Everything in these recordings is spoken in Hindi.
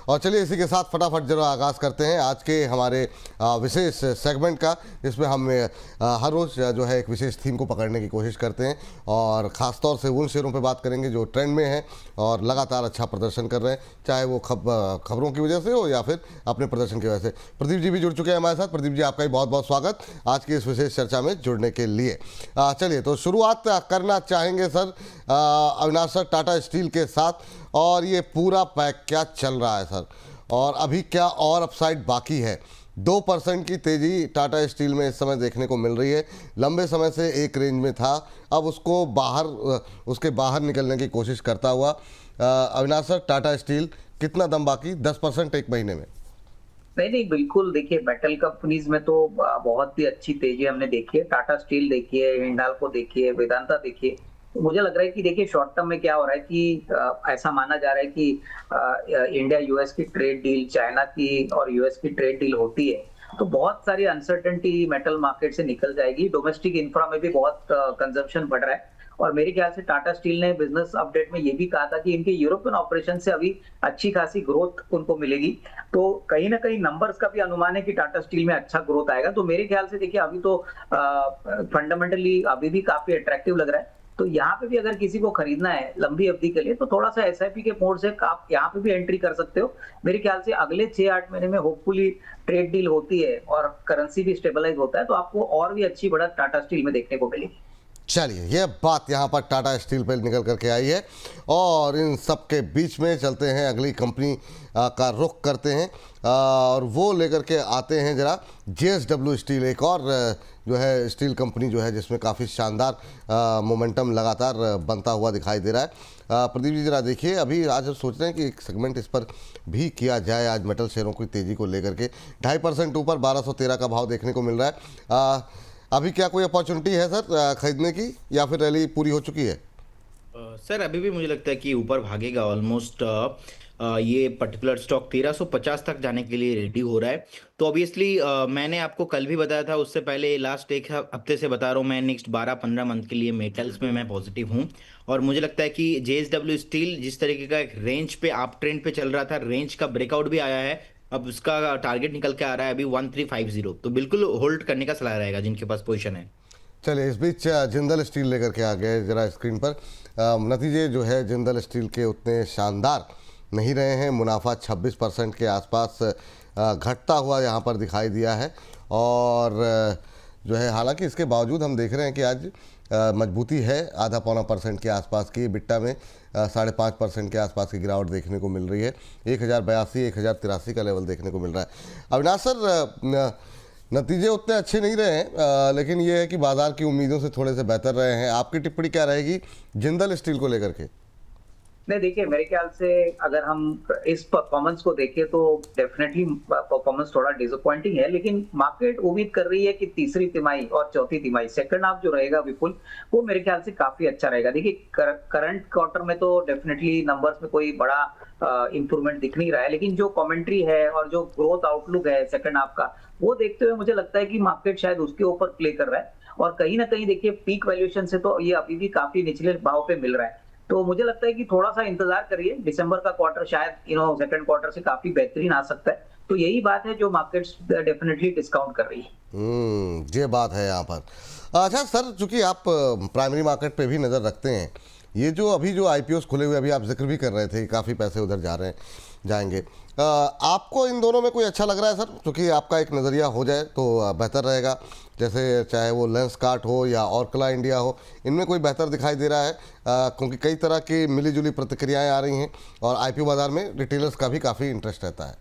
और चलिए इसी के साथ फटाफट जरा आगाज़ करते हैं आज के हमारे विशेष सेगमेंट का, जिसमें हम हर रोज़ जो है एक विशेष थीम को पकड़ने की कोशिश करते हैं और ख़ास तौर से उन शेयरों पे बात करेंगे जो ट्रेंड में हैं और लगातार अच्छा प्रदर्शन कर रहे हैं, चाहे वो खबरों की वजह से हो या फिर अपने प्रदर्शन की वजह से। प्रदीप जी भी जुड़ चुके हैं हमारे साथ। प्रदीप जी, आपका भी बहुत बहुत स्वागत आज की इस विशेष चर्चा में जुड़ने के लिए। चलिए तो शुरुआत करना चाहेंगे sir Avinash sir Tata steel के साथ, और ये पूरा पैक क्या चल रहा है सर, और अभी क्या और अपसाइड बाकी है? 2% की तेज़ी टाटा स्टील में इस समय देखने को मिल रही है। लंबे समय से एक रेंज में था, अब उसके बाहर निकलने की कोशिश करता हुआ अविनाश सर, टाटा स्टील कितना दम बाकी? 10% एक महीने में? नहीं, बिल्कुल। देखिए, मेटल कंपनीज में तो बहुत ही अच्छी तेजी हमने देखी है। टाटा स्टील देखिए, हिंडाल्को देखिए, वेदांता देखिए। तो मुझे लग रहा है कि देखिए शॉर्ट टर्म में क्या हो रहा है कि ऐसा माना जा रहा है कि इंडिया यूएस की ट्रेड डील, चाइना की और यूएस की ट्रेड डील होती है तो बहुत सारी अनसर्टेनिटी मेटल मार्केट से निकल जाएगी। डोमेस्टिक इंफ्रा में भी बहुत कंजम्पशन बढ़ रहा है और मेरे ख्याल से टाटा स्टील ने बिजनेस अपडेट में ये भी कहा था कि इनके यूरोपियन ऑपरेशन से अभी अच्छी खासी ग्रोथ उनको मिलेगी। तो कहीं ना कहीं नंबर्स का भी अनुमान है कि टाटा स्टील में अच्छा ग्रोथ आएगा। तो मेरे ख्याल से देखिए अभी तो फंडामेंटली अभी भी काफी अट्रैक्टिव लग रहा है। तो यहाँ पे भी अगर किसी को खरीदना है लंबी अवधि के लिए तो थोड़ा सा एसआईपी के मोड से आप यहाँ पे भी एंट्री कर सकते हो। मेरे ख्याल से अगले 6-8 महीने में होपफुली ट्रेड डील होती है और करेंसी भी स्टेबलाइज होता है तो आपको और भी अच्छी बढ़त टाटा स्टील में देखने को मिलेगी। चलिए, ये बात यहाँ पर टाटा स्टील पर निकल करके आई है और इन सब के बीच में चलते हैं अगली कंपनी का रुख करते हैं और वो लेकर के आते हैं जरा जेएसडब्ल्यू स्टील, एक और जो है स्टील कंपनी जो है जिसमें काफ़ी शानदार मोमेंटम लगातार बनता हुआ दिखाई दे रहा है। प्रदीप जी जरा देखिए, अभी आज हम सोच रहे हैं कि एक सेगमेंट इस पर भी किया जाए। आज मेटल शेयरों की तेज़ी को लेकर के 2.5% ऊपर 1213 का भाव देखने को मिल रहा है। अभी क्या कोई अपॉर्चुनिटी है सर खरीदने की, या फिर रैली पूरी हो चुकी है? सर अभी भी मुझे लगता है कि ऊपर भागेगा ऑलमोस्ट। ये पर्टिकुलर स्टॉक 1350 तक जाने के लिए रेडी हो रहा है। तो ऑब्वियसली मैंने आपको कल भी बताया था, उससे पहले लास्ट एक हफ्ते से बता रहा हूँ मैं, नेक्स्ट 12-15 मंथ के लिए मेटल्स में मैं पॉजिटिव हूँ। और मुझे लगता है कि जेएसडब्ल्यू स्टील जिस तरीके का एक रेंज पे आप ट्रेंड पे चल रहा था, रेंज का ब्रेकआउट भी आया है, अब उसका टारगेट निकल के आ रहा है अभी 1350। तो बिल्कुल होल्ड करने का सलाह रहेगा जिनके पास पोजीशन है। चलिए, इस बीच जिंदल स्टील लेकर के आ गए जरा स्क्रीन पर। नतीजे जो है जिंदल स्टील के उतने शानदार नहीं रहे हैं। मुनाफा 26% के आसपास घटता हुआ यहाँ पर दिखाई दिया है और जो है हालांकि इसके बावजूद हम देख रहे हैं कि आज मजबूती है, 0.5-1% के आसपास की। बिट्टा में 5.5% के आसपास की गिरावट देखने को मिल रही है। 1082-1083 का लेवल देखने को मिल रहा है। अविनाश सर, नतीजे उतने अच्छे नहीं रहे हैं लेकिन ये है कि बाजार की उम्मीदों से थोड़े से बेहतर रहे हैं। आपकी टिप्पणी क्या रहेगी जिंदल स्टील को लेकर के? नहीं, देखिए मेरे ख्याल से अगर हम इस परफॉर्मेंस को देखें तो डेफिनेटली परफॉर्मेंस थोड़ा डिसअपॉइंटिंग है, लेकिन मार्केट उम्मीद कर रही है कि तीसरी तिमाही और चौथी तिमाही, सेकंड हाफ जो रहेगा विपुल, वो मेरे ख्याल से काफी अच्छा रहेगा। देखिए करंट क्वार्टर में तो डेफिनेटली नंबर्स में कोई बड़ा इंप्रूवमेंट दिख नहीं रहा है, लेकिन जो कमेंट्री है और जो ग्रोथ आउटलुक है सेकंड हाफ का, वो देखते हुए मुझे लगता है कि मार्केट शायद उसके ऊपर प्ले कर रहा है। और कहीं ना कहीं देखिए पीक वैल्यूएशन से तो ये अभी भी काफी निचले भाव पे मिल रहा है। तो मुझे लगता है कि थोड़ा सा इंतजार करिए, दिसंबर का क्वार्टर शायद सेकंड क्वार्टर से काफी बेहतरीन आ सकता है। तो यही बात है जो मार्केट्स डेफिनेटली डिस्काउंट कर रही है। ये बात है यहाँ पर। अच्छा सर, चूंकि आप प्राइमरी मार्केट पे भी नज़र रखते हैं, ये जो अभी जो आईपीओस खुले हुए, अभी आप जिक्र भी कर रहे थे काफ़ी पैसे उधर जाएंगे, आपको इन दोनों में कोई अच्छा लग रहा है सर? क्योंकि आपका एक नज़रिया हो जाए तो बेहतर रहेगा, जैसे चाहे वो लेंसकार्ट हो या ऑर्कला इंडिया हो, इनमें कोई बेहतर दिखाई दे रहा है? क्योंकि कई तरह की मिलीजुली प्रतिक्रियाएं आ रही हैं और आईपीओ बाजार में रिटेलर्स का भी काफ़ी इंटरेस्ट रहता है।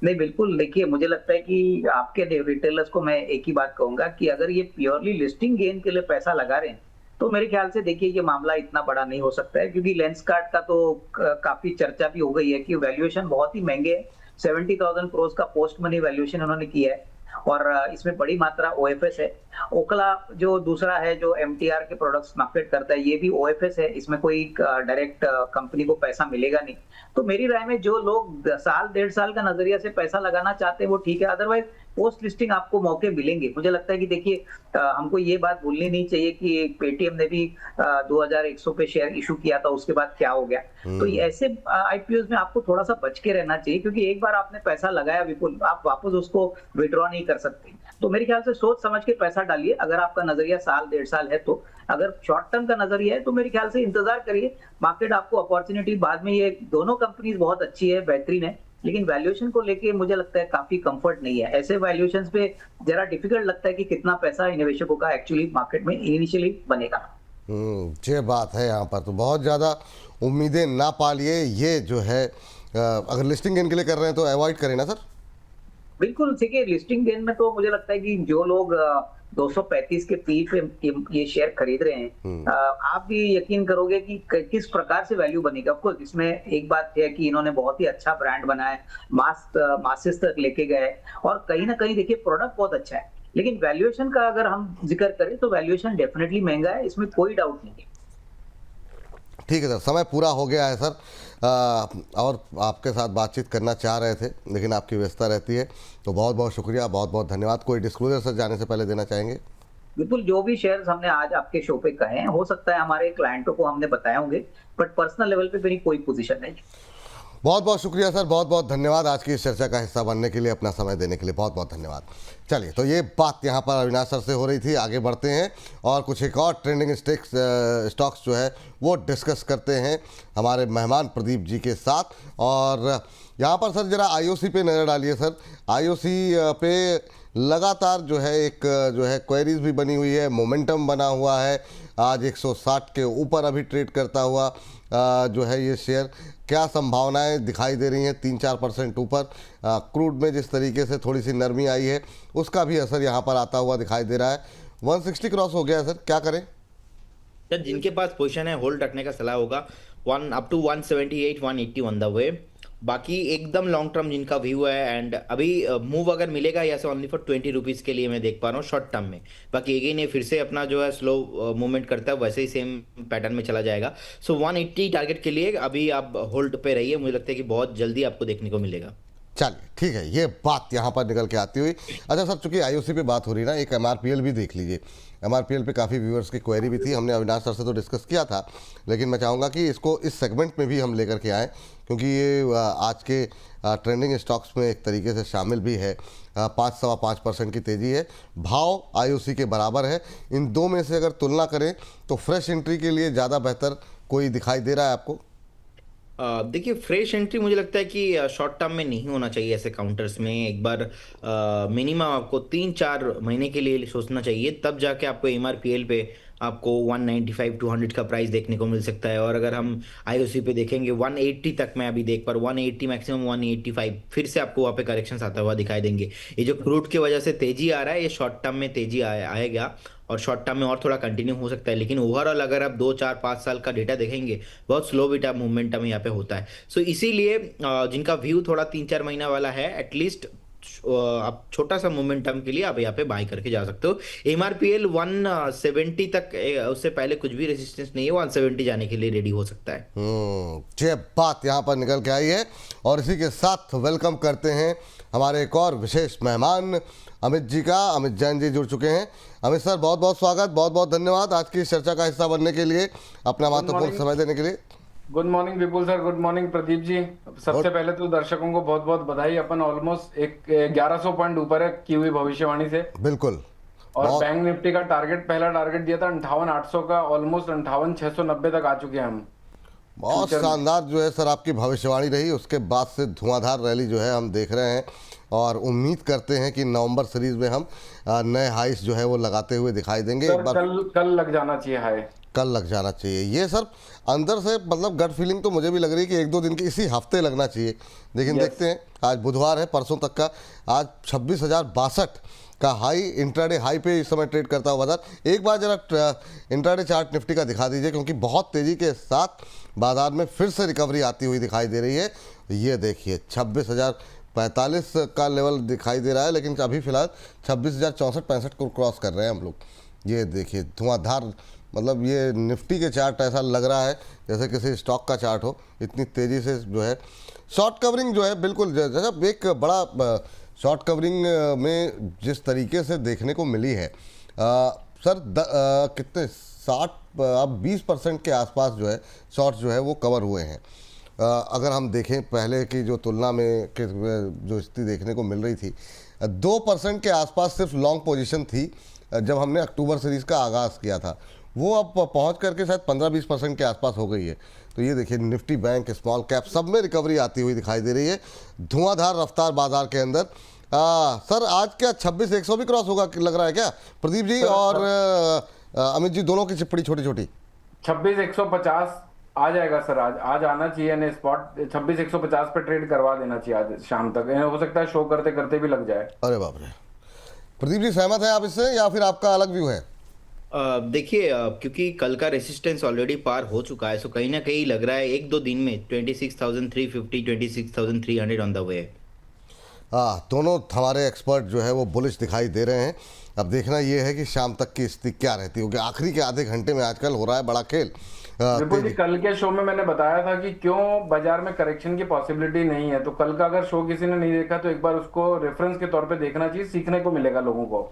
नहीं, बिल्कुल। देखिए मुझे लगता है कि आपके रिटेलर्स को मैं एक ही बात कहूंगा कि अगर ये प्योरली लिस्टिंग गेन के लिए पैसा लगा रहे हैं तो मेरे ख्याल से देखिए ये मामला इतना बड़ा नहीं हो सकता है, क्योंकि लेंसकार्ट का तो काफी चर्चा भी हो गई है कि वैल्यूएशन बहुत ही महंगे है। 70,000 करोड़ का पोस्ट मनी वैल्यूएशन उन्होंने किया है और इसमें बड़ी मात्रा ओएफएस है। ओकला जो दूसरा है जो एमटीआर के प्रोडक्ट्स मार्केट करता है, ये भी ओएफएस है, इसमें कोई डायरेक्ट कंपनी को पैसा मिलेगा नहीं। तो मेरी राय में जो लोग 1-1.5 साल का नजरिया से पैसा लगाना चाहते हैं वो ठीक है, अदरवाइज पोस्ट लिस्टिंग आपको मौके मिलेंगे। मुझे लगता है कि देखिए हमको ये बात भूलनी नहीं चाहिए कि पेटीएम ने भी 2100 पे शेयर इशू किया था, उसके बाद क्या हो गया। तो ये ऐसे आईपीओ में आपको थोड़ा सा बच के रहना चाहिए, क्योंकि एक बार आपने पैसा लगाया विपुल, आप वापस उसको विड्रॉ नहीं कर सकते। तो मेरे ख्याल से सोच समझ के पैसा डालिए। अगर आपका नजरिया साल 1.5 साल है, तो अगर शॉर्ट टर्म का नजरिया है तो मेरे ख्याल से इंतजार करिए। मार्केट आपको अपॉर्चुनिटी बाद में, ये दोनों कंपनीज बहुत अच्छी है, बेहतरीन है, लेकिन वैल्यूएशन को लेके मुझे लगता है काफी कंफर्ट नहीं है। ऐसे वैल्यूएशंस पे जरा डिफिकल्ट लगता है कि कितना पैसा निवेशकों का एक्चुअली मार्केट में इनिशियली बनेगा। ये बात है। यहाँ पर तो बहुत ज़्यादा उम्मीदें ना पालिए। ये जो है अगर लिस्टिंग गेन के लिए कर रहे हैं तो अवॉइड करें ना सर। बिल्कुल, देखिए लिस्टिंग गेन में तो मुझे लगता है कि जो लोग 235 के पी पे ये शेयर खरीद रहे हैं, आप भी यकीन करोगे कि किस प्रकार से वैल्यू बनेगा। ऑफकोर्स इसमें एक बात है कि इन्होंने बहुत ही अच्छा ब्रांड बनाया है, मासेस तक लेके गए, और कहीं ना कहीं देखिए प्रोडक्ट बहुत अच्छा है। लेकिन वैल्यूएशन का अगर हम जिक्र करें तो वैल्यूएशन डेफिनेटली महंगा है, इसमें कोई डाउट नहीं है। ठीक है सर, समय पूरा हो गया है सर। और आपके साथ बातचीत करना चाह रहे थे, लेकिन आपकी व्यस्तता रहती है, तो बहुत बहुत शुक्रिया, बहुत बहुत धन्यवाद। कोई डिस्क्लोजर सर जाने से पहले देना चाहेंगे? बिल्कुल, जो भी शेयर्स हमने आज आपके शो पे कहे हैं, हो सकता है हमारे क्लाइंटों को हमने बताए होंगे, बट पर्सनल लेवल पे मेरी कोई पोजीशन नहीं। बहुत बहुत शुक्रिया सर, बहुत बहुत धन्यवाद आज की इस चर्चा का हिस्सा बनने के लिए, अपना समय देने के लिए बहुत बहुत धन्यवाद। चलिए, तो ये बात यहाँ पर अविनाश सर से हो रही थी। आगे बढ़ते हैं और कुछ एक और ट्रेंडिंग स्टॉक्स जो है वो डिस्कस करते हैं हमारे मेहमान प्रदीप जी के साथ। और यहाँ पर सर जरा आईओसी पे नज़र डालिए सर। आईओसी पे लगातार जो है एक जो है क्वेरीज भी बनी हुई है, मोमेंटम बना हुआ है। आज 160 के ऊपर अभी ट्रेड करता हुआ जो है ये शेयर, क्या संभावनाएं दिखाई दे रही हैं? 3-4% ऊपर। क्रूड में जिस तरीके से थोड़ी सी नरमी आई है, उसका भी असर यहाँ पर आता हुआ दिखाई दे रहा है। 160 क्रॉस हो गया है सर, क्या करें? सर जिनके पास पोजीशन है होल्ड रखने का सलाह होगा। 1 up to 178 180 on the way. बाकी एकदम लॉन्ग टर्म जिनका व्यू है, एंड अभी मूव अगर मिलेगा या से ओनली फॉर 20 रुपीज़ के लिए मैं देख पा रहा हूँ शॉर्ट टर्म में। बाकी अगेन ये फिर से अपना जो है स्लो मूवमेंट करता है, वैसे ही सेम पैटर्न में चला जाएगा। सो 180 टारगेट के लिए अभी आप होल्ड पे रहिए, मुझे लगता है कि बहुत जल्दी आपको देखने को मिलेगा। चलिए ठीक है, ये बात यहाँ पर निकल के आती हुई। अच्छा सर, चूंकि आईओसी पे बात हो रही ना, एक एमआरपीएल भी देख लीजिए। एमआरपीएल पे काफ़ी व्यूअर्स की क्वेरी भी थी, हमने अविनाश सर से तो डिस्कस किया था, लेकिन मैं चाहूँगा कि इसको इस सेगमेंट में भी हम लेकर के आएँ, क्योंकि ये आज के ट्रेंडिंग स्टॉक्स में एक तरीके से शामिल भी है। 5-5% की तेज़ी है, भाव आईओसी के बराबर है। इन दो में से अगर तुलना करें तो फ्रेश एंट्री के लिए ज़्यादा बेहतर कोई दिखाई दे रहा है आपको? देखिए फ्रेश एंट्री मुझे लगता है कि शॉर्ट टर्म में नहीं होना चाहिए ऐसे काउंटर्स में। एक बार मिनिमम आपको 3-4 महीने के लिए सोचना चाहिए, तब जाके आपको एमआरपीएल पे आपको 195-200 का प्राइस देखने को मिल सकता है। और अगर हम आईओसी पे देखेंगे 180 तक मैं अभी देख पर 180 मैक्सिमम 185 फिर से आपको वहाँ पे करेक्शन आता हुआ दिखाई देंगे। ये जो क्रूड की वजह से तेजी आ रहा है, ये शॉर्ट टर्म में तेजी आएगा और शॉर्ट टर्म में और थोड़ा कंटिन्यू हो सकता है। लेकिन ओवरऑल अगर आप 2-4-5 साल का डेटा देखेंगे, बहुत स्लो बेटा मोमेंटम यहाँ पे होता है। सो इसीलिए जिनका व्यू थोड़ा 3-4 महीना वाला है, एटलीस्ट आप छोटा सा मोमेंटम के लिए आप यहाँ पे बाय करके जा सकते हो। एमआरपीएल 170 तक, उससे पहले कुछ भी रेजिस्टेंस नहीं है, 170 जाने के लिए रेडी हो सकता है। ये बात यहाँ पर निकल के आई है। और इसी के साथ वेलकम करते हैं हमारे एक और विशेष मेहमान अमित जी का। अमित जैन जी जुड़ चुके हैं। अमित सर, बहुत बहुत स्वागत, बहुत बहुत धन्यवाद आज की चर्चा का हिस्सा बनने के लिए, अपना महत्वपूर्ण समय देने के लिए। गुड मॉर्निंग विपुल sir, good morning Pradeep ji. सबसे पहले तो दर्शकों को बहुत बहुत बधाई। अपन ऑलमोस्ट 1100 पॉइंट ऊपर है की हुई भविष्यवाणी से। बिल्कुल। और बैंक निफ्टी का टारगेट, पहला टारगेट दिया था 58,800 का, ऑलमोस्ट 58,690 तक आ चुके हैं हम। बहुत शानदार जो है सर आपकी भविष्यवाणी रही। उसके बाद से धुआंधार रैली जो है हम देख रहे हैं, और उम्मीद करते हैं कि नवंबर सीरीज में हम नए हाइस जो है वो लगाते हुए दिखाई देंगे। एक बार कल लग जाना चाहिए हाई, कल लग जाना चाहिए। ये सर अंदर से मतलब गट फीलिंग तो मुझे भी लग रही है कि 1-2 दिन की इसी हफ्ते लगना चाहिए, लेकिन देखते हैं। आज बुधवार है, परसों तक का आज 26,062 का हाई, इंट्राडे हाई पे इस समय ट्रेड करता हुआ बाजार। एक बार जरा इंट्राडे चार्ट निफ्टी का दिखा दीजिए, क्योंकि बहुत तेज़ी के साथ बाजार में फिर से रिकवरी आती हुई दिखाई दे रही है। ये देखिए 26,045 का लेवल दिखाई दे रहा है, लेकिन अभी फिलहाल 26,064-65 को क्रॉस कर रहे हैं हम लोग। ये देखिए धुआंधार, मतलब ये निफ्टी के चार्ट ऐसा लग रहा है जैसे किसी स्टॉक का चार्ट हो, इतनी तेज़ी से जो है शॉर्ट कवरिंग जो है। बिल्कुल जैसा एक बड़ा शॉर्ट कवरिंग में जिस तरीके से देखने को मिली है सर कितने 60 अब 20% के आसपास जो है शॉर्ट्स जो है वो कवर हुए हैं। अगर हम देखें पहले की जो तुलना में जो स्थिति देखने को मिल रही थी 2% के आसपास सिर्फ लॉन्ग पोजीशन थी जब हमने अक्टूबर सीरीज़ का आगाज़ किया था, वो अब पहुंच करके शायद 15-20% के आसपास हो गई है। तो ये देखिए निफ्टी बैंक स्मॉल कैप सब में रिकवरी आती हुई दिखाई दे रही है, धुआंधार रफ्तार बाजार के अंदर। सर आज क्या 26,100 भी क्रॉस होगा लग रहा है क्या प्रदीप जी और अमित जी, दोनों की चिप्पड़ी छोटी छोटी? 26,150 आ जाएगा सर, आज आना चाहिए ने स्पॉट 26,150 पे ट्रेड करवा देना चाहिए आज शाम तक, हो सकता है शो करते करते भी लग जाए। अरे बाप रे, प्रदीप जी सहमत है आप इससे या फिर आपका अलग व्यू है? देखिए क्योंकि कल का रेसिस्टेंस ऑलरेडी पार हो चुका है, सो कहीं ना कहीं लग रहा है एक दो दिन में 26,350 26,300 ऑन द वे। दोनों हमारे एक्सपर्ट जो है वो बुलिश दिखाई दे रहे हैं। अब देखना ये है कि शाम तक की स्थिति क्या रहती होगी। आखिरी के आधे घंटे में आजकल हो रहा है बड़ा खेल। बिल्कुल जी, कल के शो में मैंने बताया था कि क्यों बाजार में करेक्शन की पॉसिबिलिटी नहीं है, तो कल का अगर शो किसी ने नहीं देखा तो एक बार उसको रेफरेंस के तौर पे देखना चाहिए, सीखने को मिलेगा लोगों को।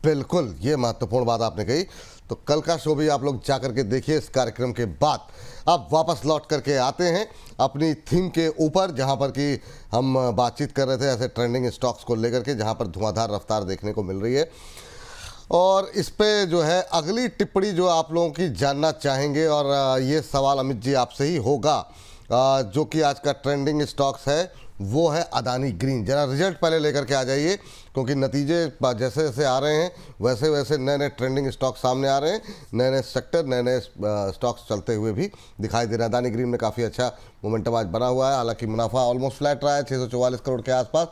बिल्कुल, ये महत्वपूर्ण बात आपने कही। तो कल का शो भी आप लोग जा करके देखिए इस कार्यक्रम के बाद। अब वापस लौट करके आते हैं अपनी थीम के ऊपर, जहां पर कि हम बातचीत कर रहे थे ऐसे ट्रेंडिंग स्टॉक्स को लेकर के, जहां पर धुआंधार रफ्तार देखने को मिल रही है। और इस पे जो है अगली टिप्पणी जो आप लोगों की जानना चाहेंगे, और ये सवाल अमित जी आपसे ही होगा। जो कि आज का ट्रेंडिंग स्टॉक्स है वो है अदानी ग्रीन। जरा रिजल्ट पहले लेकर के आ जाइए, क्योंकि नतीजे जैसे जैसे आ रहे हैं वैसे वैसे नए नए ट्रेंडिंग स्टॉक सामने आ रहे हैं, नए नए सेक्टर, नए नए स्टॉक्स चलते हुए भी दिखाई दे रहे हैं। अदानी ग्रीन में काफ़ी अच्छा मोमेंटम आज बना हुआ है, हालांकि मुनाफा ऑलमोस्ट फ्लैट रहा है 644 करोड़ के आसपास।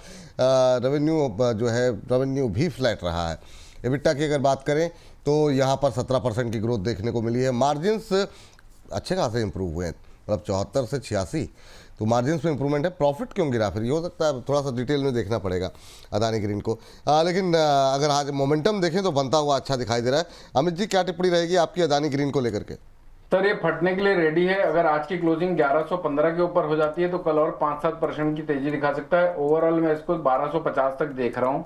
रेवेन्यू भी फ्लैट रहा है। एबिटा की अगर बात करें तो यहाँ पर 17% की ग्रोथ देखने को मिली है। मार्जिन्स अच्छे खासे इंप्रूव हुए हैं, मतलब 74 से 86, तो मार्जिन्स में इंप्रूवमेंट है। प्रॉफिट क्यों गिरा फिर, ये हो सकता है थोड़ा सा डिटेल में देखना पड़ेगा अदानी ग्रीन को। लेकिन अगर आज मोमेंटम देखें तो बनता हुआ अच्छा दिखाई दे रहा है। अमित जी क्या टिप्पणी रहेगी आपकी अदानी ग्रीन को लेकर के? सर ये फटने के लिए रेडी है। अगर आज की क्लोजिंग 1115 के ऊपर हो जाती है तो कल और 5-7% की तेजी दिखा सकता है। ओवरऑल मैं इसको 1250 तक देख रहा हूँ।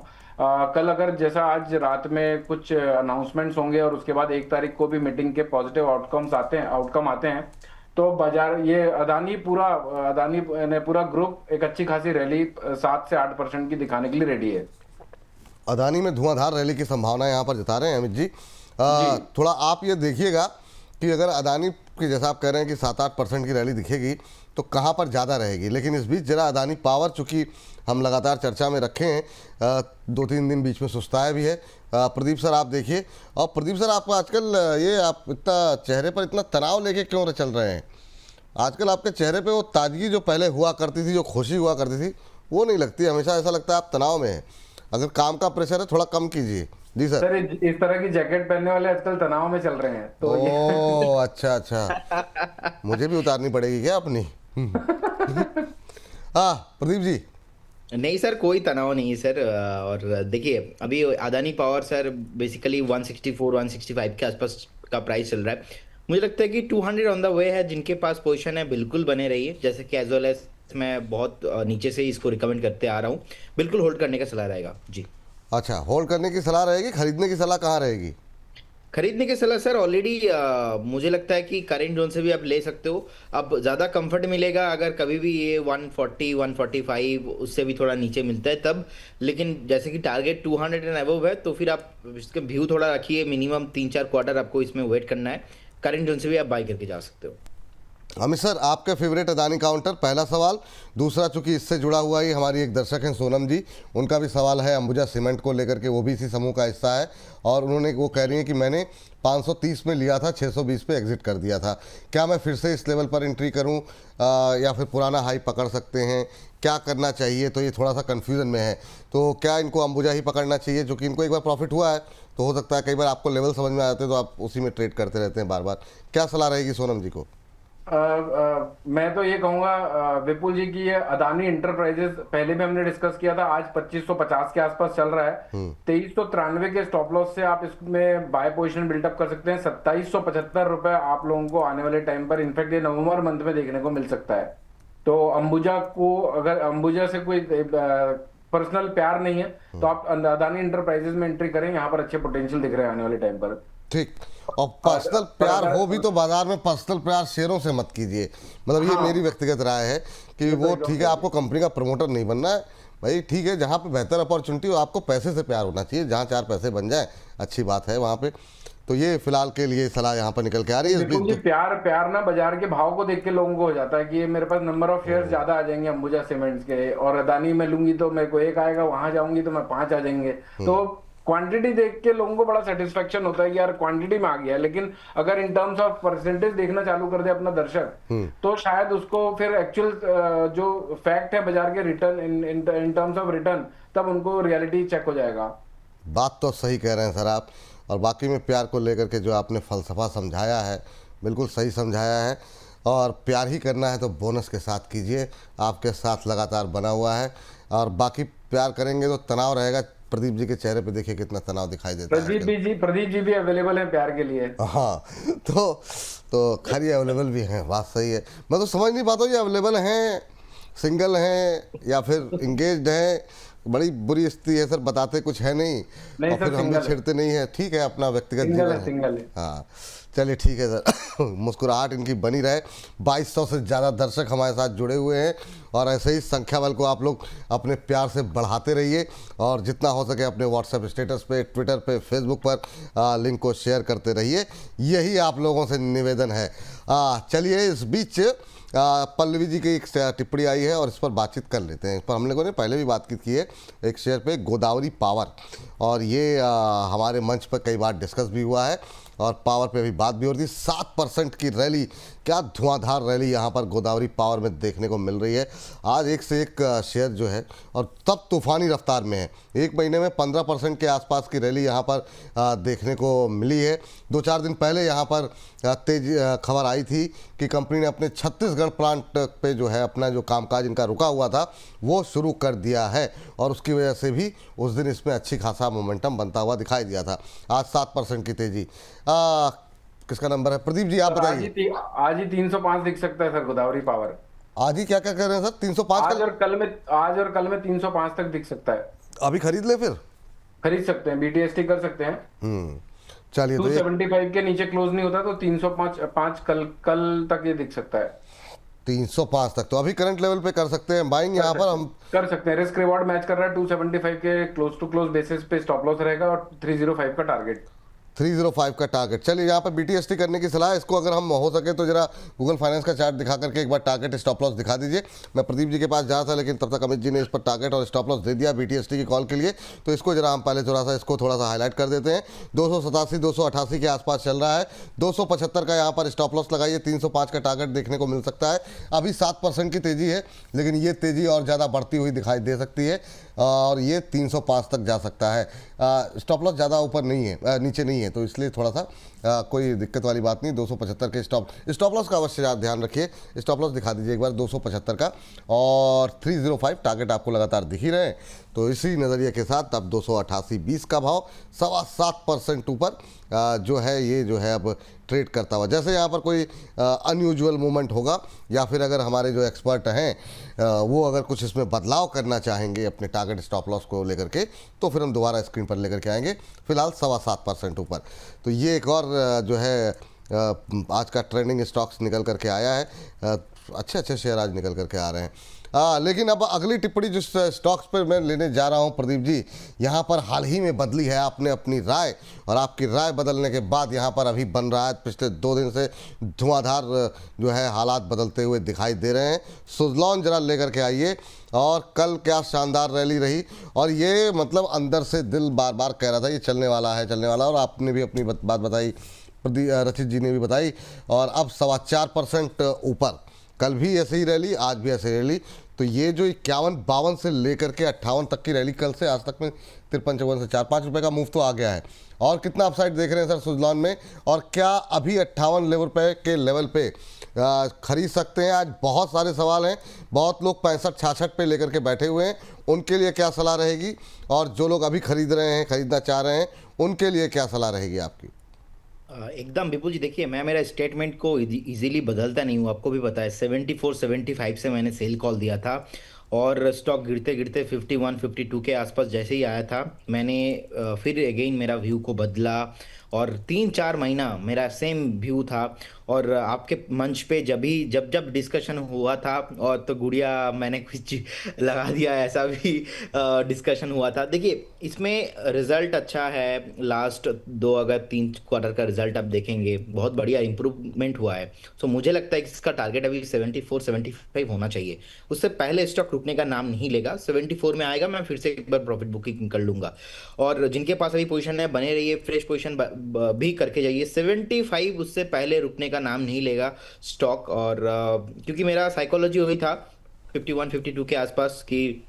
कल अगर जैसा आज रात में कुछ अनाउंसमेंट्स होंगे और उसके बाद 1 तारीख को भी मीटिंग के पॉजिटिव आउटकम आते हैं तो बाजार ये अदानी ने पूरा ग्रुप एक अच्छी खासी रैली 7 से 8% की दिखाने के लिए रेडी है। अदानी में धुआंधार रैली की संभावना यहाँ पर जता रहे हैं अमित जी। थोड़ा आप ये देखिएगा कि अगर अदानी की जैसा आप कह रहे हैं कि 7-8% की रैली दिखेगी तो कहाँ पर ज़्यादा रहेगी। लेकिन इस बीच जरा अदानी पावर, चूँकि हम लगातार चर्चा में रखे हैं, 2-3 दिन बीच में सुस्ताया भी है। प्रदीप सर आप देखिए, और प्रदीप सर आप आजकल आप इतना चेहरे पर इतना तनाव लेके क्यों चल रहे हैं? आजकल आपके चेहरे पे वो ताजगी जो पहले हुआ करती थी, जो खुशी हुआ करती थी, वो नहीं लगती। हमेशा ऐसा लगता है आप तनाव में हैं। अगर काम का प्रेशर है थोड़ा कम कीजिए। जी सर। इस तरह की जैकेट पहनने वाले आजकल तनाव में चल रहे हैं तो ओह अच्छा, मुझे भी उतारनी पड़ेगी क्या अपनी? प्रदीप जी। नहीं सर, कोई तनाव नहीं है सर। और देखिए अभी अदानी पावर सर बेसिकली 164-165 के आसपास का प्राइस चल रहा है। मुझे लगता है कि 200 ऑन द वे है। जिनके पास पोजीशन है बिल्कुल बने रहिए, जैसे कि एज वेल एज मैं बहुत नीचे से इसको रिकमेंड करते आ रहा हूँ, बिल्कुल होल्ड करने का सलाह रहेगा जी। अच्छा, होल्ड करने की सलाह रहेगी, खरीदने की सलाह कहाँ रहेगी? खरीदने की सलाह सर ऑलरेडी मुझे लगता है कि करेंट जोन से भी आप ले सकते हो। अब ज़्यादा कंफर्ट मिलेगा अगर कभी भी ये 140 145 उससे भी थोड़ा नीचे मिलता है तब। लेकिन जैसे कि टारगेट 200 एंड अबव है तो फिर आप इसका व्यू थोड़ा रखिए। मिनिमम 3-4 क्वार्टर आपको इसमें वेट करना है। करेंट जोन से भी आप बाई करके जा सकते हो। अमित सर आपके फेवरेट अदानी काउंटर, पहला सवाल। दूसरा, चूंकि इससे जुड़ा हुआ ही हमारी एक दर्शक हैं सोनम जी, उनका भी सवाल है अंबुजा सीमेंट को लेकर के, वो भी इसी समूह का हिस्सा है और वो कह रही हैं कि मैंने 530 में लिया था, 620 पे एग्जिट कर दिया था, क्या मैं फिर से इस लेवल पर एंट्री करूं या फिर पुराना हाई पकड़ सकते हैं, क्या करना चाहिए? तो ये थोड़ा सा कन्फ्यूजन में है। तो क्या इनको अंबुजा ही पकड़ना चाहिए, जो कि इनको एक बार प्रॉफिट हुआ है तो हो सकता है कई बार आपको लेवल समझ में आते हैं तो आप उसी में ट्रेड करते रहते हैं बार बार। क्या सलाह रहेगी सोनम जी को? मैं तो ये कहूंगा विपुल जी की ये अदानी इंटरप्राइजेस पहले भी हमने डिस्कस किया था, आज 2550 के आसपास चल रहा है। 2393 के स्टॉप लॉस से आप इसमें बाय पोजीशन बिल्डअप कर सकते हैं। 2775 रुपए आप लोगों को आने वाले टाइम पर, इनफैक्ट ये नवंबर मंथ में देखने को मिल सकता है। तो अंबुजा को, अगर अंबुजा से कोई पर्सनल प्यार नहीं है तो आप अदानी इंटरप्राइजेज में एंट्री करें, यहाँ पर अच्छे पोटेंशियल दिख रहे हैं आने वाले टाइम पर। ठीक। और पर्सनल प्यार अगर- हो भी तो बाजार में पर्सनल प्यार शेयरों से मत कीजिए, मतलब ये हाँ। मेरी व्यक्तिगत राय है कि वो ठीक है, आपको कंपनी का प्रमोटर नहीं बनना है भाई, ठीक है, जहाँ पे बेहतर अपॉर्चुनिटी हो आपको पैसे से प्यार होना चाहिए, जहाँ 4 पैसे बन जाए अच्छी बात है वहाँ पे। तो ये फिलहाल के लिए सलाह यहाँ पर निकल के आ रही है। इस बिल्कुल जी, बीच प्यार ना बाजार के भाव को देख के लोगों को हो जाता है कि ये मेरे पास नंबर ऑफ शेयर्स ज्यादा आ जाएंगे अंबुजा सीमेंट्स के, और अदानी में लूंगी तो मेरे को 1 आएगा, वहां जाऊंगी तो मैं 5 आ जाएंगे। तो क्वांटिटी देख के लोगों को बड़ा सेटिस्फेक्शन होता है कि यार क्वांटिटी में आ गया है, लेकिन अगर इन टर्म्स ऑफ परसेंटेज देखना चालू कर दे अपना दर्शक तो शायद उसको फिर एक्चुअल जो फैक्ट है बाजार के return in terms of return, तब उनको रियलिटी चेक हो जाएगा। बात तो सही कह रहे हैं सर आप, और बाकी में प्यार को लेकर के जो आपने फलसफा समझाया है बिल्कुल सही समझाया है, और प्यार ही करना है तो बोनस के साथ कीजिए, आपके साथ लगातार बना हुआ है, और बाकी प्यार करेंगे तो तनाव रहेगा। प्रदीप जी के चेहरे पे देखिए कितना तनाव दिखाई देता है आजकल। प्रदीप जी भी अवेलेबल है प्यार के लिए। हाँ, तो खैर ये अवेलेबल भी हैं, बात सही है। मैं तो समझ नहीं पाता हूँ ये अवेलेबल हैं, सिंगल हैं या फिर इंगेज्ड हैं। बड़ी बुरी स्थिति है सर, बताते कुछ है नहीं नहीं और सर, फिर हम भी सिंगल है। छिड़ते नहीं है। ठीक है, अपना व्यक्तिगत सिंगल जीवन है, है। सिंगल है। हाँ चलिए ठीक है सर। मुस्कुराहट इनकी बनी रहे। 2200 से ज़्यादा दर्शक हमारे साथ जुड़े हुए हैं, और ऐसे ही संख्या बल को आप लोग अपने प्यार से बढ़ाते रहिए, और जितना हो सके अपने व्हाट्सएप स्टेटस पे, ट्विटर पे, फेसबुक पर लिंक को शेयर करते रहिए, यही आप लोगों से निवेदन है। चलिए इस बीच पल्लवी जी की एक टिप्पणी आई है और इस पर बातचीत कर लेते हैं। इस पर हम लोगों ने पहले भी बातचीत की है एक शेयर पे, गोदावरी पावर, और ये हमारे मंच पर कई बार डिस्कस भी हुआ है और पावर पे भी बात भी हो रही थी। 7% की रैली, क्या धुआंधार रैली यहाँ पर गोदावरी पावर में देखने को मिल रही है। आज एक से एक शेयर जो है, और तब तूफानी रफ्तार में है। एक महीने में 15% के आसपास की रैली यहाँ पर देखने को मिली है। 2-4 दिन पहले यहाँ पर तेज खबर आई थी कि कंपनी ने अपने छत्तीसगढ़ प्लांट पे जो है अपना जो कामकाज इनका रुका हुआ था वो शुरू कर दिया है, और उसकी वजह से भी उस दिन इसमें अच्छी खासा मोमेंटम बनता हुआ दिखाई दिया था। आज 7% की तेजी। किसका नंबर है प्रदीप जी, आप बताइए। आज ही 305 दिख सकता है सर गोदावरी पावर। आज ही क्या क्या कर रहे हैं सर? 305 आज और कल में 305 तक दिख सकता है। अभी खरीद ले फिर? खरीद सकते हैं, बीटीएसटी कर सकते हैं। चलिए तो 275 के नीचे क्लोज नहीं होता तो 305 कल तक ये दिख सकता है। 305 तक तो अभी करंट लेवल पे कर सकते हैं बाइंग। यहाँ पर हम कर सकते हैं, रिस्क रिवॉर्ड मैच कर रहा है। 275 के क्लोज टू क्लोज बेसिस पे स्टॉप लॉस रहेगा और 305 का टारगेट। 305 का टारगेट। चलिए यहाँ पर बीटीएसटी करने की सलाह है। इसको अगर हम हो सके तो जरा गूगल फाइनेंस का चार्ट दिखा करके एक बार टारगेट स्टॉप लॉस दिखा दीजिए। मैं प्रदीप जी के पास जा था, लेकिन तब तक अमित जी ने इस पर टारगेट और स्टॉप लॉस दे दिया बीटीएसटी की कॉल के लिए। तो इसको जरा हम पहले इसको थोड़ा सा हाईलाइट कर देते हैं। 287 288 के आसपास चल रहा है। 275 का यहाँ पर स्टॉप लॉस लगाइए। 305 का टारगेट देखने को मिल सकता है। अभी 7% की तेजी है, लेकिन ये तेजी और ज़्यादा बढ़ती हुई दिखाई दे सकती है, और ये 305 तक जा सकता है। स्टॉप लॉस ज़्यादा ऊपर नहीं है, नीचे नहीं है, तो इसलिए थोड़ा सा कोई दिक्कत वाली बात नहीं। 275 के स्टॉप लॉस का अवश्य ध्यान रखिए। स्टॉप लॉस दिखा दीजिए एक बार 275 का, और 305 टारगेट आपको लगातार दिख ही रहे हैं। तो इसी नज़रिए के साथ अब 288.20 का भाव 7.25% ऊपर जो है ये जो है अब ट्रेड करता हुआ। जैसे यहाँ पर कोई अनयूजुअल मूवमेंट होगा, या फिर अगर हमारे जो एक्सपर्ट हैं वो अगर कुछ इसमें बदलाव करना चाहेंगे अपने टारगेट स्टॉप लॉस को लेकर के, तो फिर हम दोबारा स्क्रीन पर लेकर के आएंगे। फिलहाल 7.25% ऊपर। तो ये एक और जो है आज का ट्रेंडिंग स्टॉक्स निकल करके आया है। अच्छे शेयर आज निकल करके आ रहे हैं। लेकिन अब अगली टिप्पणी जिस स्टॉक्स पर मैं लेने जा रहा हूं प्रदीप जी, यहाँ पर हाल ही में बदली है आपने अपनी राय, और आपकी राय बदलने के बाद यहाँ पर अभी बन रहा है। पिछले 2 दिन से धुआंधार जो है हालात बदलते हुए दिखाई दे रहे हैं। सुज़लॉन जरा लेकर के आइए, और कल क्या शानदार रैली रही, और ये मतलब अंदर से दिल बार बार कह रहा था ये चलने वाला है, और आपने भी अपनी बात बताई, रचित जी ने भी बताई, और अब 4.25% ऊपर। कल भी ऐसे ही रैली, आज भी ऐसे रैली। तो ये जो 51-52 से लेकर के 58 तक की रैली कल से आज तक में 53-54 से 4-5 रुपये का मूव तो आ गया है। और कितना अपसाइड देख रहे हैं सर सुज़लॉन में, और क्या अभी 58 रुपये के लेवल पे खरीद सकते हैं? आज बहुत सारे सवाल हैं। बहुत लोग 65-66 पे लेकर के बैठे हुए हैं। उनके लिए क्या सलाह रहेगी, और जो लोग अभी खरीद रहे हैं, खरीदना चाह रहे हैं, उनके लिए क्या सलाह रहेगी आपकी? एकदम विपुल जी, देखिए मैं मेरा स्टेटमेंट को इजीली बदलता नहीं हूँ, आपको भी पता है। 74-75 से मैंने सेल कॉल दिया था, और स्टॉक गिरते गिरते 51 52 के आसपास जैसे ही आया था, मैंने फिर अगेन मेरा व्यू को बदला और 3 4 महीना मेरा सेम व्यू था। और आपके मंच पे जब जब डिस्कशन हुआ था और तो गुड़िया मैंने कुछ लगा दिया, ऐसा भी डिस्कशन हुआ था। देखिए इसमें रिजल्ट अच्छा है, लास्ट 2 अगर 3 क्वार्टर का रिजल्ट आप देखेंगे बहुत बढ़िया इंप्रूवमेंट हुआ है। सो मुझे लगता है कि इसका टारगेट अभी 74 75 होना चाहिए, उससे पहले स्टॉक रुकने का नाम नहीं लेगा। 74 में आएगा, मैं फिर से एक बार प्रॉफिट बुकिंग कर लूंगा। और जिनके पास अभी पोजीशन है बने रहिए, फ्रेश पोजीशन भी करके जाइए। 75 उससे पहले रुकने का नाम नहीं लेगा स्टॉक। और क्योंकि मेरा साइकोलॉजी वही था 51 52 के आसपास की,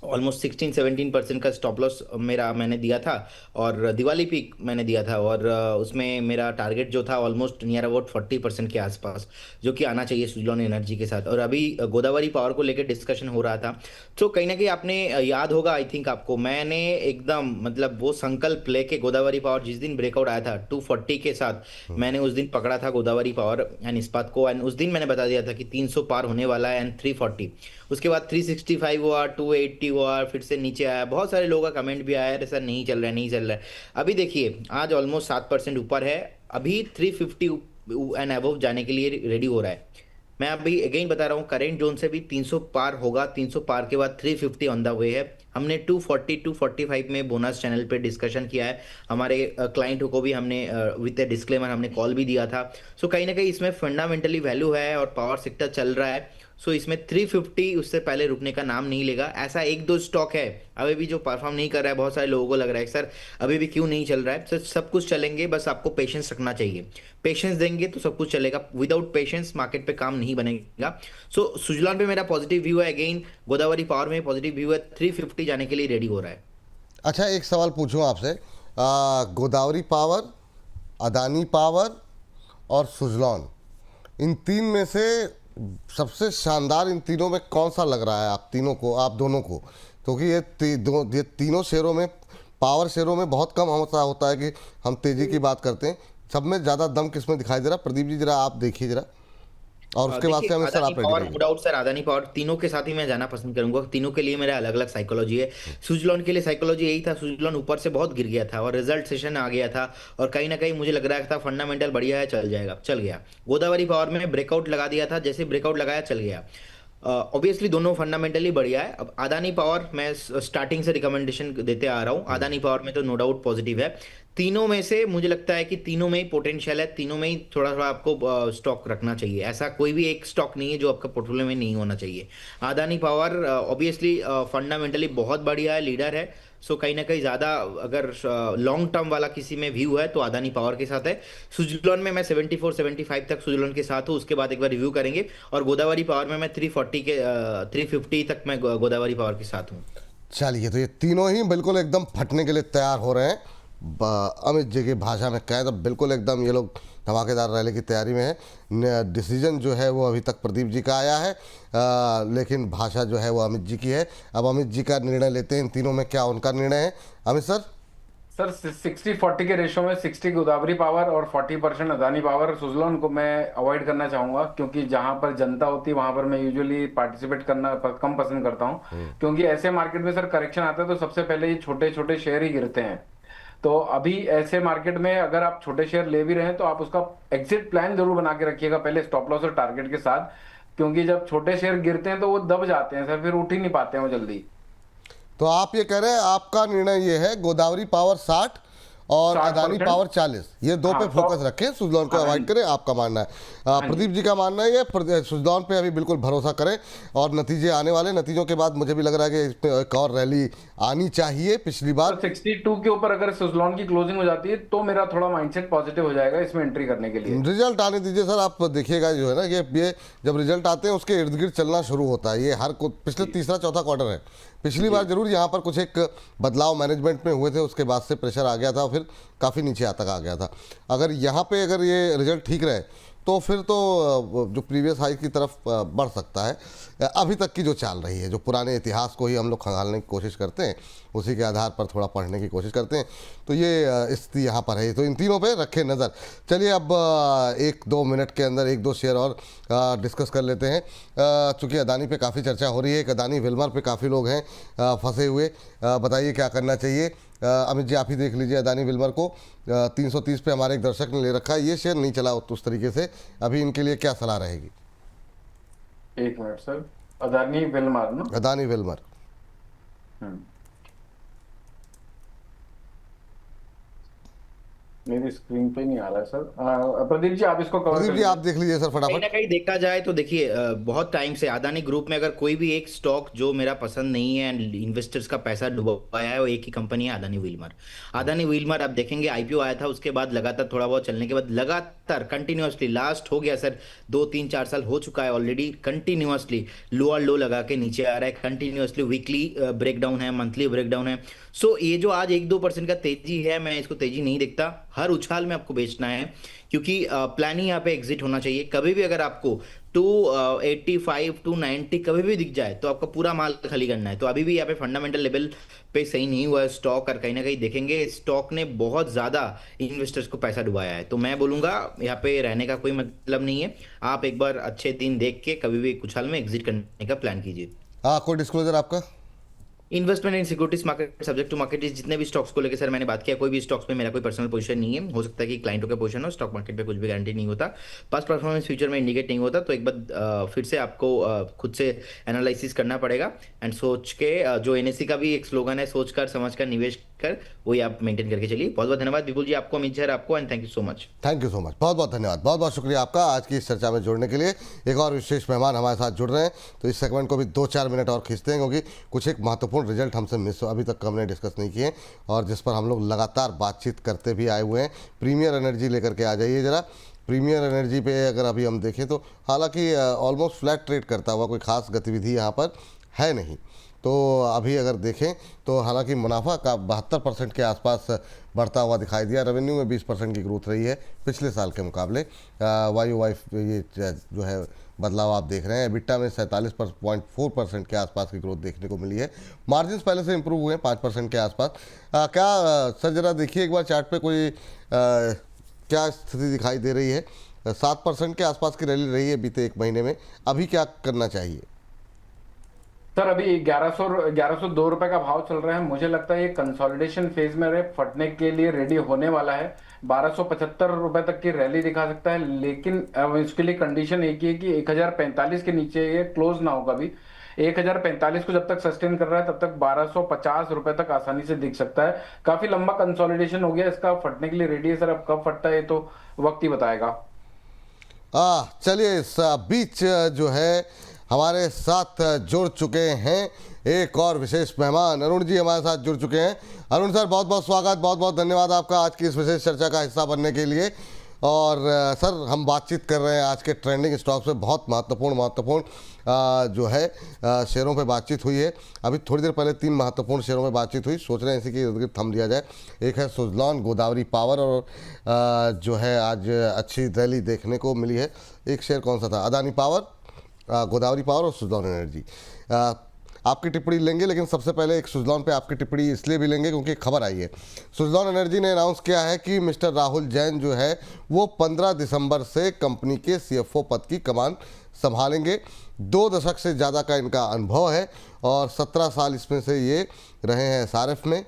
ऑलमोस्ट 16 17% का स्टॉप लॉस मेरा मैंने दिया था और दिवाली पीक मैंने दिया था। और उसमें मेरा टारगेट जो था ऑलमोस्ट नियर अबाउट 40% के आसपास, जो कि आना चाहिए सुजलॉन एनर्जी के साथ। और अभी गोदावरी पावर को लेकर डिस्कशन हो रहा था, तो कहीं ना कहीं आपने याद होगा, आई थिंक आपको, मैंने एकदम मतलब वो संकल्प लेके गोदावरी पावर जिस दिन ब्रेकआउट आया था 240 के साथ, मैंने उस दिन पकड़ा था गोदावरी पावर एंड इस्पात को। एंड उस दिन मैंने बता दिया था कि 300 पार होने वाला है एंड 340। उसके बाद 365 हुआ, 280 हुआ, फिर से नीचे आया। बहुत सारे लोगों का कमेंट भी आया, अरे सर नहीं चल रहा है नहीं चल रहा है। अभी देखिए आज ऑलमोस्ट 7% ऊपर है, अभी 350 एंड अबव जाने के लिए रेडी हो रहा है। मैं अभी अगेन बता रहा हूँ, करेंट जोन से भी 300 पार होगा, 300 पार के बाद 350 ऑन द वे है। हमने 240 245 में बोनस चैनल पे डिस्कशन किया है, हमारे क्लाइंट को भी हमने विद डिस्क्लेमर हमने कॉल भी दिया था। सो कहीं ना कहीं इसमें फंडामेंटली वैल्यू है और पावर सेक्टर चल रहा है। सो इसमें 350 उससे पहले रुकने का नाम नहीं लेगा। ऐसा एक दो स्टॉक है अभी भी जो परफॉर्म नहीं कर रहा है, बहुत सारे लोगों को लग रहा है सर अभी भी क्यों नहीं चल रहा है। सर सब कुछ चलेंगे, बस आपको पेशेंस रखना चाहिए। पेशेंस देंगे तो सब कुछ चलेगा, विदाउट पेशेंस मार्केट पे काम नहीं बनेगा। सो सुजलॉन पे मेरा पॉजिटिव व्यू है, अगेन गोदावरी पावर में पॉजिटिव व्यू है, 350 जाने के लिए रेडी हो रहा है। अच्छा, एक सवाल पूछूं आपसे, गोदावरी पावर, अदानी पावर और सुजलॉन, इन तीन में से सबसे शानदार इन तीनों में कौन सा लग रहा है आप तीनों को, आप दोनों को? क्योंकि ये तीनों शेयरों में, पावर शेयरों में बहुत कम ऐसा होता है कि हम तेजी की बात करते हैं, सब में ज़्यादा दम किस में दिखाई दे रहा? प्रदीप जी जरा आप देखिए जरा, और उसके बाद से हमें सर आप no doubt sir, Adani power तीनों के साथ ही मैं जाना पसंद करूंगा। तीनों के लिए मेरा अलग अलग साइकोलॉजी है। सुजलॉन के लिए साइकोलॉजी यही था, सुजलॉन ऊपर से बहुत गिर गया था और रिजल्ट सेशन आ गया था और कहीं ना कहीं मुझे लग रहा था फंडामेंटल बढ़िया है, चल जाएगा, चल गया। गोदावरी पावर में ब्रेकआउट लगा दिया था, जैसे ब्रेकआउट लगाया चल गया। ऑब्वियसली दोनों फंडामेंटली बढ़िया है। अब अदानी पावर मैं स्टार्टिंग से रिकमेंडेशन देते आ रहा हूँ, अदानी पावर में तो नो डाउट पॉजिटिव है। तीनों में से मुझे लगता है कि तीनों में ही पोटेंशियल है, तीनों में ही थोड़ा थोड़ा आपको स्टॉक रखना चाहिए। ऐसा कोई भी एक स्टॉक नहीं है जो आपका पोर्टफोलियो में नहीं होना चाहिए। अदानी पावर ऑब्वियसली फंडामेंटली बहुत बढ़िया है, लीडर है। सो कहीं ना कहीं ज़्यादा अगर लॉन्ग टर्म वाला किसी में व्यू है तो अदानी पावर के साथ है। सुजलॉन में मैं 74 75 तक सुजलॉन के साथ हूँ, उसके बाद एक बार रिव्यू करेंगे। और गोदावरी पावर में मैं 340 के 350 तक मैं गोदावरी पावर के साथ हूँ। चलिए, तो ये तीनों ही बिल्कुल एकदम फटने के लिए तैयार हो रहे हैं। अमित जी की भाषा में कहें तो बिल्कुल एकदम ये लोग धमाकेदार रैली की तैयारी में है। डिसीजन जो है वो अभी तक प्रदीप जी का आया है, लेकिन भाषा जो है वो अमित जी की है। अब अमित जी का निर्णय लेते हैं, इन तीनों में क्या उनका निर्णय है। अमित सर। सर 60-40 के रेशो में 60 गोदावरी पावर और 40% अदानी पावर। सुजलॉन को मैं अवॉइड करना चाहूंगा, क्योंकि जहां पर जनता होती है वहां पर मैं यूजुअली पार्टिसिपेट करना कम पसंद करता हूं। क्योंकि ऐसे मार्केट में सर करेक्शन आता है तो सबसे पहले ये छोटे छोटे शेयर ही गिरते हैं। तो अभी ऐसे मार्केट में अगर आप छोटे शेयर ले भी रहे हैं तो आप उसका एग्जिट प्लान जरूर बना के रखिएगा पहले, स्टॉप लॉस और टारगेट के साथ। क्योंकि जब छोटे शेयर गिरते हैं तो वो दब जाते हैं सर, फिर उठ ही नहीं पाते हैं वो जल्दी। तो आप ये कह रहे हैं, आपका निर्णय ये है गोदावरी पावर 60 और अदानी पावर 40, ये दो पे फोकस रखें, सुजलॉन को अवॉइड करें, आपका मानना है। प्रदीप जी का मानना है ये सुजलॉन पे अभी बिल्कुल भरोसा करें और नतीजे आने वाले, नतीजों के बाद मुझे भी लग रहा है कि इसमें एक और रैली आनी चाहिए। पिछली बार 62 के ऊपर अगर सुजलॉन की क्लोजिंग हो जाती है तो मेरा थोड़ा माइंडसेट पॉजिटिव हो जाएगा इसमें एंट्री करने के लिए। रिजल्ट आने दीजिए सर, आप देखिएगा जो है ना, ये जब रिजल्ट आते हैं उसके इर्द गिर्द चलना शुरू होता है। ये पिछले तीसरा चौथा क्वार्टर है। पिछली बार जरूर यहाँ पर कुछ एक बदलाव मैनेजमेंट में हुए थे, उसके बाद से प्रेशर आ गया था, फिर काफ़ी नीचे तक आ गया था। अगर यहाँ पे अगर ये रिजल्ट ठीक रहे तो फिर तो जो प्रीवियस हाई की तरफ बढ़ सकता है। अभी तक की जो चाल रही है, जो पुराने इतिहास को ही हम लोग खंगालने की कोशिश करते हैं, उसी के आधार पर थोड़ा पढ़ने की कोशिश करते हैं, तो ये स्थिति यहाँ पर है। तो इन तीनों पे रखें नज़र। चलिए अब 1-2 मिनट के अंदर 1-2 शेयर और डिस्कस कर लेते हैं। चूँकि अदानी पे काफ़ी चर्चा हो रही है, एक अदानी विल्मर पे काफ़ी लोग हैं फंसे हुए। बताइए क्या करना चाहिए। अमित जी, आप ही देख लीजिए अदानी विल्मर को 330 पे हमारे एक दर्शक ने ले रखा है। ये शेयर नहीं चला उस तरीके से, अभी इनके लिए क्या सलाह रहेगी? 1 मिनट सर, अदानी विल्मर ना? अदानी विल्मर। मेरी स्क्रीन पे नहीं आ रहा है सर। प्रदीप जी आप इसको कवर प्रदीप कर जी आप देख लीजिए सर कहीं ना फटाफट। कहीं देखा जाए तो देखिए, बहुत टाइम से अदानी ग्रुप में अगर कोई भी एक स्टॉक जो मेरा पसंद नहीं है एंड इन्वेस्टर्स का पैसा डुबाया है, वो एक ही कंपनी है, अदानी व्हीलमर। अदानी व्हीलमर आप देखेंगे आईपीओ आया था, उसके बाद लगातार थोड़ा बहुत चलने के बाद लगातार कंटिन्यूअसली लास्ट हो गया सर 2-3-4 साल हो चुका है ऑलरेडी, कंटिन्यूअसली लोअर लो लगा के नीचे आ रहा है, कंटिन्यूअसली वीकली ब्रेकडाउन है, मंथली ब्रेकडाउन है। सो ये जो आज 1-2% का तेजी है, मैं इसको तेजी नहीं देखता। हर उछाल में आपको बेचना है, क्योंकि प्लान ही यहाँ पे एग्जिट होना चाहिए। कभी भी अगर आपको 285 290 कभी भी दिख जाए तो आपका पूरा माल खाली करना है। तो अभी भी यहाँ पे फंडामेंटल लेवल पे सही नहीं हुआ है स्टॉक, और कहीं ना कहीं देखेंगे स्टॉक ने बहुत ज्यादा इन्वेस्टर्स को पैसा डुबाया है। तो मैं बोलूंगा यहाँ पे रहने का कोई मतलब नहीं है। आप एक बार अच्छे दिन देख के कभी भी उछाल में एग्जिट करने का प्लान कीजिए। कोई डिस्क्लोजर आपका? Investment in securities market subject to market, जितने भी स्टॉक्स को लेकर सर मैंने बात किया, कोई भी स्टॉक्स में मेरा कोई पर्सनल पोजीशन नहीं है। हो सकता है कि क्लाइंटों का पोजीशन हो, स्टॉक मार्केट पे कुछ भी गारंटी नहीं होता, पास्ट परफॉर्मेंस फ्यूचर में इंडिकेट नहीं होता। तो एक बार फिर से आपको खुद से एनालिसिस करना पड़ेगा एंड सोच के, जो एनएससी का भी एक स्लोगन है, सोच कर समझ कर निवेश कर, वही आप मेंटेन करके चलिए। बहुत बहुत धन्यवाद विपुल जी आपको, अमित सर आपको, and thank you so much. Thank you so much, बहुत बहुत धन्यवाद, बहुत बहुत शुक्रिया आपका आज की इस चर्चा में जुड़ने के लिए। एक और विशेष मेहमान हमारे साथ जुड़ रहे हैं, तो इस सेगमेंट को भी 2-4 मिनट और खींचते हैं, क्योंकि कुछ एक महत्वपूर्ण रिजल्ट हमसे मिस अभी तक हमने डिस्कस नहीं किए और जिस पर हम लोग लगातार बातचीत करते भी आए हुए हैं। प्रीमियर एनर्जी लेकर के आ जाइए ज़रा। प्रीमियर एनर्जी पे अगर अभी हम देखें तो हालांकि ऑलमोस्ट फ्लैट ट्रेड करता हुआ, कोई खास गतिविधि यहाँ पर है नहीं। तो अभी अगर देखें तो हालांकि मुनाफा का 72% के आसपास बढ़ता हुआ दिखाई दिया। रेवेन्यू में 20% की ग्रोथ रही है पिछले साल के मुकाबले। वाई ये जो है बदलाव आप देख रहे हैं। एबिटा में 47.4% के आसपास की ग्रोथ देखने को मिली है। मार्जिन्स पहले से इंप्रूव हुए हैं 5% के आसपास। क्या सर जरा देखिए एक बार चार्ट पे कोई क्या स्थिति दिखाई दे रही है? 7% के आसपास की रैली रही है बीते 1 महीने में, अभी क्या करना चाहिए? सर अभी 1102 रुपए का भाव चल रहा है। मुझे लगता है ये कंसोलिडेशन फेज में फटने के लिए रेडी होने वाला है। 1275 रुपए तक की रैली दिखा सकता है, लेकिन इसके लिए कंडीशन एक ही है कि 1045 के नीचे ये क्लोज ना हो कभी। 1045 को जब तक सस्टेन कर रहा है तब तक 1250 रुपए तक आसानी से दिख सकता है। काफी लंबा कंसोलिडेशन हो गया, इसका फटने के लिए रेडी है सर। अब कब फटता है तो वक्त ही बताएगा। चलिए इस बीच जो है हमारे साथ जुड़ चुके हैं एक और विशेष मेहमान, अरुण जी हमारे साथ जुड़ चुके हैं। अरुण सर बहुत बहुत स्वागत, बहुत बहुत धन्यवाद आपका आज की इस विशेष चर्चा का हिस्सा बनने के लिए। और सर हम बातचीत कर रहे हैं आज के ट्रेंडिंग स्टॉक्स पे, बहुत महत्वपूर्ण जो है शेयरों पे बातचीत हुई है। अभी थोड़ी देर पहले 3 महत्वपूर्ण शेयरों में बातचीत हुई, सोच रहे हैं इसी के इर्द गिर्द थम लिया जाए। एक है सुजलॉन, गोदावरी पावर, और जो है आज अच्छी रैली देखने को मिली है। एक शेयर कौन सा था? अदानी पावर, गोदावरी पावर और सुजलॉन एनर्जी। आपकी टिप्पणी लेंगे, लेकिन सबसे पहले एक सुजलॉन पे आपकी टिप्पणी इसलिए भी लेंगे क्योंकि खबर आई है। सुजलॉन एनर्जी ने अनाउंस किया है कि मिस्टर राहुल जैन जो है वो 15 दिसंबर से कंपनी के CFO पद की कमान संभालेंगे। 2 दशक से ज़्यादा का इनका अनुभव है और 17 साल इसमें से ये रहे हैं SRF में।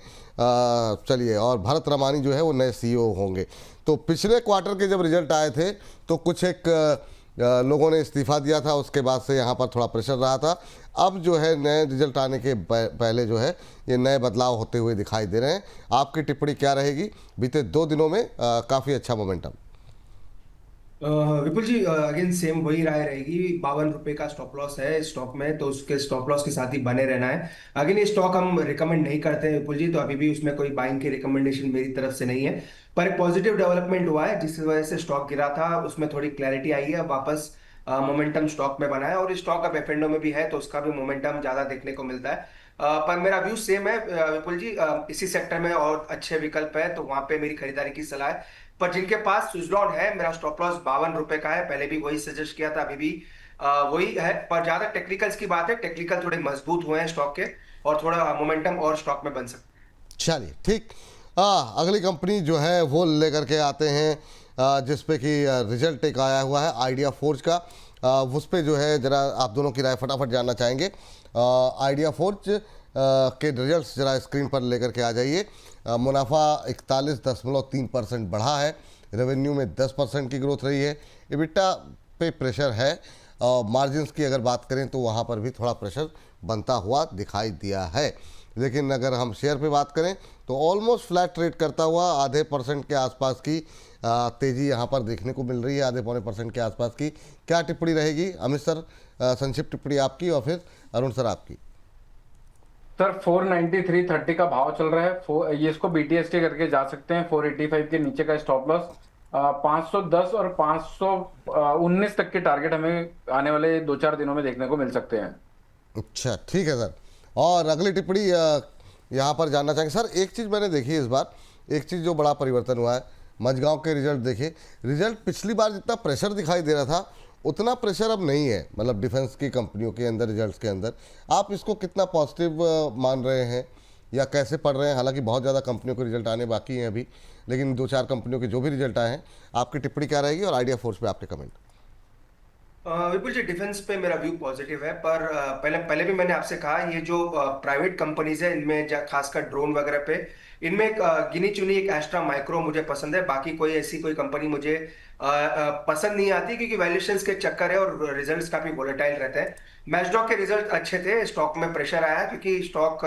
चलिए, और भरत रमानी जो है वो नए CEO होंगे। तो पिछले क्वार्टर के जब रिजल्ट आए थे तो कुछ एक लोगों ने इस्तीफा दिया था, उसके बाद से यहाँ पर थोड़ा प्रेशर रहा था। अब जो है नए रिजल्ट आने के पहले जो है ये नए बदलाव होते हुए दिखाई दे रहे हैं। आपकी टिप्पणी क्या रहेगी? बीते 2 दिनों में काफ़ी अच्छा मोमेंटम। विपुल जी अगेन सेम वही राय रहेगी। 52 रुपए का स्टॉप लॉस है स्टॉक में, तो उसके स्टॉप लॉस के साथ ही बने रहना है। अगेन ये स्टॉक हम रिकमेंड नहीं करते हैं विपुल जी, तो अभी भी उसमें कोई बाइंग की रिकमेंडेशन मेरी तरफ से नहीं है। पर एक पॉजिटिव डेवलपमेंट हुआ है जिस वजह से स्टॉक गिरा था, उसमें थोड़ी क्लैरिटी आई है, वापस मोमेंटम स्टॉक में बना है। और स्टॉक अब F&O में भी है तो उसका भी मोमेंटम ज्यादा देखने को मिलता है। पर मेरा व्यू सेम है विपुल जी। इसी सेक्टर में और अच्छे विकल्प है तो वहां पे मेरी खरीदारी की सलाह है। पर जिनके पास सुजलॉन है, मेरा स्टॉप लॉस 52 रुपए का है, पहले भी वही सजेस्ट किया था, अभी भी वही है। पर ज्यादा टेक्निकल्स की बात है, टेक्निकल थोड़े मजबूत हुए हैं स्टॉक के और थोड़ा मोमेंटम और स्टॉक में बन सकता है। चलिए ठीक। अगली कंपनी जो है वो लेकर के आते हैं, जिस पे कि रिजल्ट एक आया हुआ है आइडिया फोर्ज का। उस पे जो है ज़रा आप दोनों की राय फटाफट जानना चाहेंगे। आइडिया फोर्ज के रिजल्ट्स ज़रा स्क्रीन पर लेकर के आ जाइए। मुनाफा 41.3% बढ़ा है, रेवेन्यू में 10% की ग्रोथ रही है, इबिटा पे प्रेशर है, मार्जिन्स की अगर बात करें तो वहाँ पर भी थोड़ा प्रेशर बनता हुआ दिखाई दिया है। लेकिन अगर हम शेयर पे बात करें तो ऑलमोस्ट फ्लैट ट्रेड करता हुआ आधे % के आसपास की तेज़ी यहाँ पर देखने को मिल रही है, आधे पौने % के आसपास की। क्या टिप्पणी रहेगी अमित सर? संक्षिप्त टिप्पणी आपकी और फिर अरुण सर आपकी। सर 493.30 का भाव चल रहा है। ये इसको BTST करके जा सकते हैं। 485 के नीचे का स्टॉप लॉस, 510 और 519 तक के टारगेट हमें आने वाले 2-4 दिनों में देखने को मिल सकते हैं। अच्छा ठीक है सर। और अगली टिप्पणी यहाँ पर जानना चाहेंगे सर। एक चीज़ मैंने देखी इस बार, एक चीज़ जो बड़ा परिवर्तन हुआ है, मझगांव के रिजल्ट देखिए। रिजल्ट पिछली बार जितना प्रेशर दिखाई दे रहा था उतना प्रेशर अब नहीं है, मतलब डिफेंस की कंपनियों के अंदर रिजल्ट्स के अंदर। आप इसको कितना पॉजिटिव मान रहे हैं या कैसे पढ़ रहे हैं? हालांकि बहुत ज़्यादा कंपनियों के रिजल्ट आने बाकी हैं अभी, लेकिन 2-4 कंपनियों के जो भी रिजल्ट आए हैं, आपकी टिप्पणी क्या रहेगी और आइडिया फोर्स पे आपके कमेंट? विपुल जी, डिफेंस पे मेरा व्यू पॉजिटिव है। पर पहले भी मैंने आपसे कहा, ये जो प्राइवेट कंपनीज है इनमें खासकर ड्रोन वगैरह पे, इनमें एक गिनी चुनी एक एस्ट्रा माइक्रो मुझे पसंद है। बाकी कोई ऐसी कोई कंपनी मुझे पसंद नहीं आती, क्योंकि वैल्यूएशंस के चक्कर है और रिजल्ट्स काफी वोलेटाइल रहते हैं। मैचडॉक के रिजल्ट अच्छे थे, स्टॉक में प्रेशर आया क्योंकि स्टॉक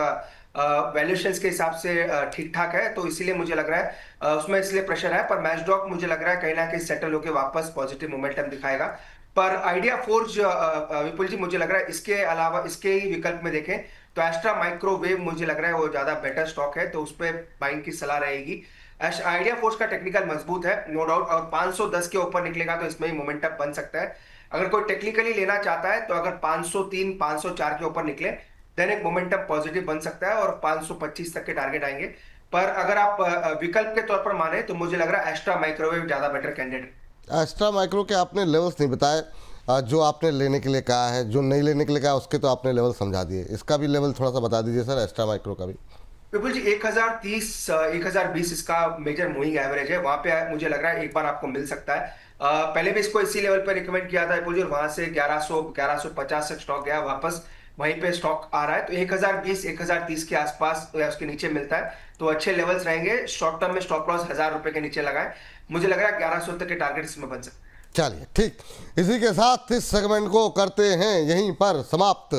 वैल्यूएशंस के हिसाब से ठीक ठाक है, तो इसीलिए मुझे लग रहा है उसमें इसलिए प्रेशर है। पर मैचडॉक मुझे लग रहा है कहीं ना कहीं सेटल होकर वापस पॉजिटिव मोमेंटम दिखाएगा। पर आइडिया फोर्ज विपुल जी, मुझे लग रहा है इसके अलावा इसके ही विकल्प में देखें तो एस्ट्रा माइक्रोवेव मुझे लग रहा है वो ज्यादा बेटर स्टॉक है, तो उस पर बाइंग की सलाह रहेगी। आइडिया फोर्ज का टेक्निकल मजबूत है नो डाउट, और 510 के ऊपर निकलेगा तो इसमें ही मोमेंटम बन सकता है। अगर कोई टेक्निकली लेना चाहता है तो अगर 503 504 के ऊपर निकले देन एक मोमेंटम पॉजिटिव बन सकता है और 525 तक के टारगेट आएंगे। पर अगर आप विकल्प के तौर पर माने तो मुझे लग रहा है एस्ट्रा माइक्रोवेव ज्यादा बेटर कैंडिडेट। एस्ट्रा माइक्रो के आपने लेवल्स नहीं बताए, जो आपने लेने के लिए कहा है, जो नहीं लेने के लिए कहा है उसके तो आपने लेवल समझा दिए। इसका भी लेवल थोड़ा सा बता दीजिए सर, एस्ट्रा माइक्रो का भी। विपुल जी, 1030 1020 इसका मेजर मूविंग एवरेज है, वहां पे मुझे लग रहा है एक बार आपको मिल सकता है। पहले भी इसको इसी लेवल पे रिकमेंड किया था विपुल जी, और वहां से 1150 तक स्टॉक गया, वापस वहीं पे स्टॉक आ रहा है। तो 1020 1030 के आसपास या उसके नीचे मिलता है तो अच्छे लेवल्स रहेंगे। शॉर्ट टर्म में स्टॉप लॉस 1000 रुपए के नीचे लगाएं, मुझे लग रहा है 1100 तक के टारगेट इसमें बन सकते हैं। चलिए ठीक, इसी के साथ इस सेगमेंट को करते हैं यहीं पर समाप्त।